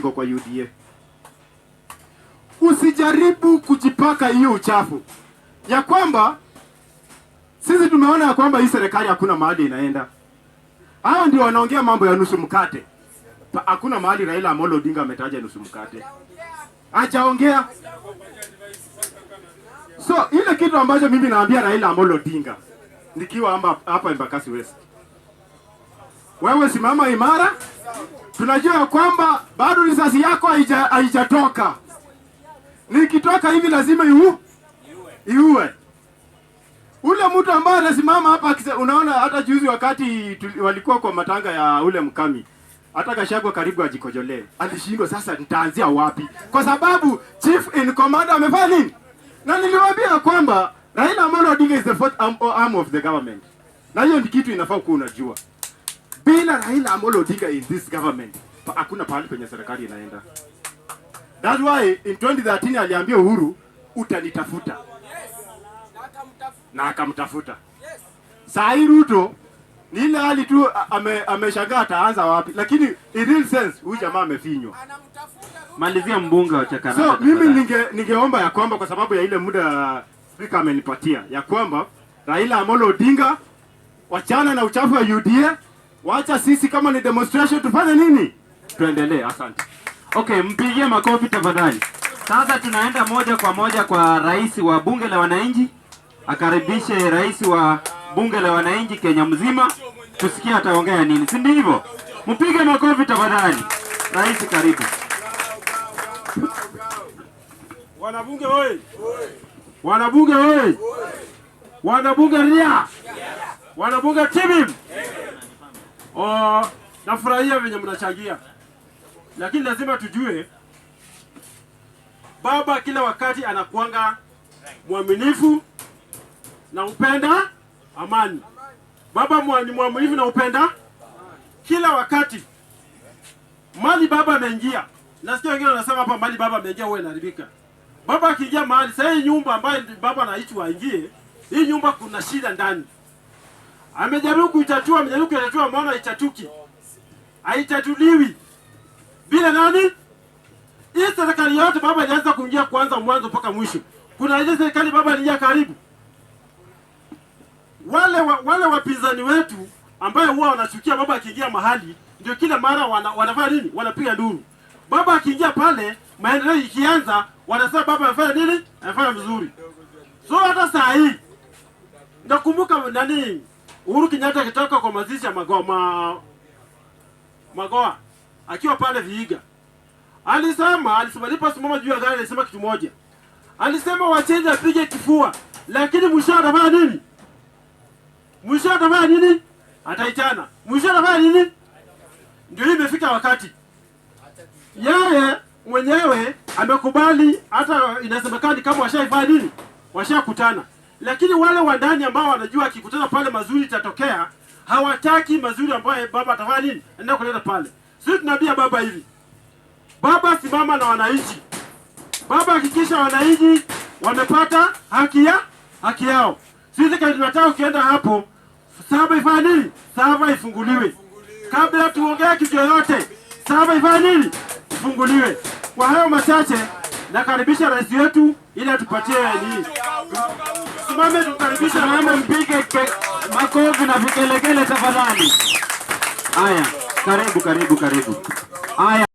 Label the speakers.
Speaker 1: niko kwa UDA. Usijaribu kujipaka hiyo uchafu ya kwamba sisi tumeona ya kwamba hii serikali hakuna mahali inaenda. Hao ndio wanaongea mambo ya nusu mkate. Hakuna mahali Raila Amolo Odinga ametaja nusu mkate. Hajaongea. So ile kitu ambacho mimi naambia Raila Amolo Odinga nikiwa hapa Embakasi West, wewe simama imara. Tunajua kwamba bado risasi yako haijatoka. Nikitoka hivi lazima iue. Ule mtu ambaye anasimama hapa, unaona hata juzi wakati walikuwa kwa matanga ya ule Mkami, hata Gachagua karibu ajikojolee. Alishindwa, sasa nitaanzia wapi? Kwa sababu chief in command amefanya nini? Na niliwaambia kwamba Raila Amolo Odinga is the fourth arm of the government. Na hiyo ni kitu inafaa kuwa unajua. Bila Raila Amolo Odinga in this government, hakuna pahali penye serikali inaenda. That's why in 2013 aliambia Uhuru, utanitafuta. Na akamtafuta. Saa hii Ruto ni ile hali tu ameshangaa ataanza wapi, lakini in real sense huyu jamaa amefinywa.
Speaker 2: Malizia mbunge wa Wachana.
Speaker 1: So mimi ningeomba ya kwamba kwa sababu ya ile muda speaker amenipatia ya kwamba Raila Amolo Odinga, Wachana na uchafu wa UDA, wacha sisi kama ni demonstration tufanye nini? Tuendelee. Asante.
Speaker 2: Okay, mpigie makofi tafadhali. Sasa tunaenda moja kwa moja kwa rais wa bunge la wananchi. Akaribishe rais wa bunge la wananchi Kenya mzima, tusikie ataongea nini, si ndivyo? Mpige makofi tafadhali. Rais, karibu.
Speaker 3: Wanabunge wewe. Wanabunge wewe. Wanabunge ria. Wanabunge timu. Nafurahia venye mnachangia. Lakini lazima tujue baba kila wakati anakuanga mwaminifu na upenda amani. Baba ni mwaminifu na upenda kila wakati. Mali baba ameingia. Nasikia wengine wanasema hapa mali baba ameingia huwa inaharibika. Baba akiingia mahali, sasa hii nyumba ambayo baba anaishi waingie, hii nyumba kuna shida ndani. Amejaribu kuitatua, maana haitatuki. Haitatuliwi. Bila nani? Hii serikali yote baba alianza kuingia kwanza mwanzo mpaka mwisho. Kuna ile serikali baba aliingia karibu. Wale wapinzani wetu ambao huwa wanachukia baba akiingia mahali, ndio kila mara wanafanya nini? Wanapiga nduru. Baba akiingia pale, maendeleo ikianza, wanasema baba anafanya nini? Anafanya vizuri. So hata saa hii nakumbuka nani Uhuru Kenyatta akitoka kwa mazishi ya Magoa akiwa pale Vihiga. Alisema aliposimama juu ya gari alisema kitu moja. Alisema wachenje apige kifua, lakini mwisho atafanya nini? Mwisho atafanya nini? Ataitana. Mwisho atafanya nini? Ndio hii imefika wakati. Yeye mwenyewe amekubali, hata inasemekana kama washaifanya nini? Washakutana. Lakini wale wa ndani ambao wanajua akikutana pale mazuri itatokea, hawataki mazuri ambayo baba atafanya nini? Enda kuleta pale. Sisi tunaambia baba hivi. Baba simama na wananchi. Baba hakikisha wananchi wamepata haki yao. Sisi kama tunataka ukienda hapo, saba ifanye nini? Saba ifunguliwe. Kabla tuongee kitu yoyote, saba ifanye nini? Ifunguliwe. Kwa hayo machache, nakaribisha rais wetu ili atupatie nini. Simame tukaribisha mama, mpige makofi na vigelegele tafadhali.
Speaker 2: Haya, karibu. Haya.